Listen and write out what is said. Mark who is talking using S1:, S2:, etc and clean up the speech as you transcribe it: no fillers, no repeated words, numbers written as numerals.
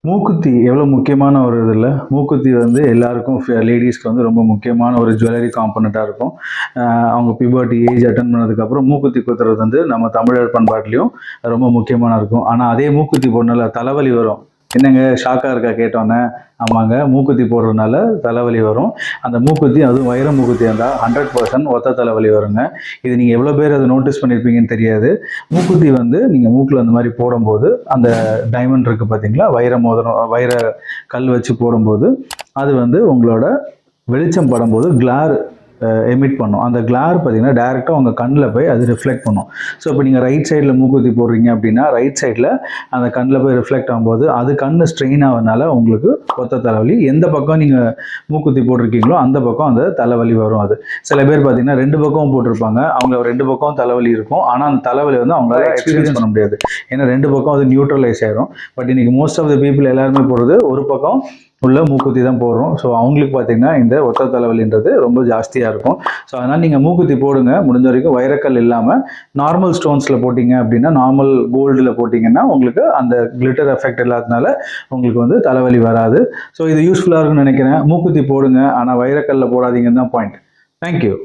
S1: மூக்குத்தி எவ்வளோ முக்கியமான ஒரு இது இல்லை. மூக்குத்தி வந்து எல்லாருக்கும் லேடீஸ்க்கு வந்து ரொம்ப முக்கியமான ஒரு ஜுவல்லரி காம்பனண்ட்டாக இருக்கும். அவங்க பியூபர்ட்டி ஏஜ் அட்டன் பண்ணதுக்கப்புறம் மூக்குத்தி குத்துறது வந்து நம்ம தமிழர் பண்பாட்லேயும் ரொம்ப முக்கியமான இருக்கும். ஆனால் அதே மூக்குத்தி போடனால தலைவலி வரும். என்னங்க ஷாக்காக இருக்கா கேட்டோன்னே? ஆமாங்க, மூக்குத்தி போடுறதுனால தலைவலி வரும். அந்த மூக்குத்தி அதுவும் வைர மூக்குத்தியாக இருந்தால் 100% ஒத்த தலைவலி வருங்க. இது நீங்கள் எவ்வளோ பேர் அதை நோட்டீஸ் பண்ணியிருப்பீங்கன்னு தெரியாது. மூக்குத்தி வந்து நீங்கள் மூக்கில் அந்த மாதிரி போடும்போது அந்த டைமண்ட் இருக்குது பார்த்தீங்களா, வைர மோதிரம் வைர கல் வச்சு போடும்போது அது வந்து உங்களோட வெளிச்சம் படும்போது கிளார் எமிட் பண்ணும். அந்த கிளார் பார்த்தீங்கன்னா டேரெக்டாக உங்கள் கண்ணில் போய் அது ரிஃப்ளெக்ட் பண்ணும். ஸோ இப்போ நீங்கள் ரைட் சைடில் மூக்குத்தி போடுறீங்க அப்படின்னா ரைட் சைடில் அந்த கண்ணில் போய் ரிஃப்ளெக்ட் ஆகும்போது அது கண் ஸ்ட்ரெயின் ஆகிறதுனால உங்களுக்கு ஒத்த தலைவலி. எந்த பக்கம் நீங்கள் மூக்குத்தி போட்டிருக்கீங்களோ அந்த பக்கம் அந்த தலைவலி வரும். அது சில பேர் பார்த்தீங்கன்னா 2 பக்கமும் போட்டிருப்பாங்க, அவங்க 2 பக்கம் தலைவலி இருக்கும். ஆனால் அந்த தலைவலி வந்து அவங்களால எக்ஸ்பீரியன்ஸ் பண்ண முடியாது. ஏன்னா 2 பக்கம் அது நியூட்ரலைஸ் ஆயிரும். பட் இன்னைக்கு மோஸ்ட் ஆஃப் த பீப்புள் எல்லாருமே போடுறது ஒரு பக்கம் உள்ள மூக்குத்தி தான் போடுறோம். ஸோ அவங்களுக்கு பார்த்தீங்கன்னா இந்த ஒத்த தலைவலின்றது ரொம்ப ஜாஸ்தியாக இருக்கும். ஸோ அதனால் நீங்கள் மூக்குத்தி போடுங்க. முடிஞ்ச வரைக்கும் வைரக்கல் இல்லாமல் நார்மல் ஸ்டோன்ஸில் போட்டிங்க அப்படின்னா, நார்மல் கோல்டில் போட்டிங்கன்னா உங்களுக்கு அந்த கிளிட்டர் எஃபெக்ட் இல்லாததுனால உங்களுக்கு வந்து தலைவலி வராது. ஸோ இது யூஸ்ஃபுல்லாக இருக்குன்னு நினைக்கிறேன். மூக்குத்தி போடுங்க, ஆனால் வைரக்கல்ல போடாதீங்கன்னு தான் பாயிண்ட். தேங்க்யூ.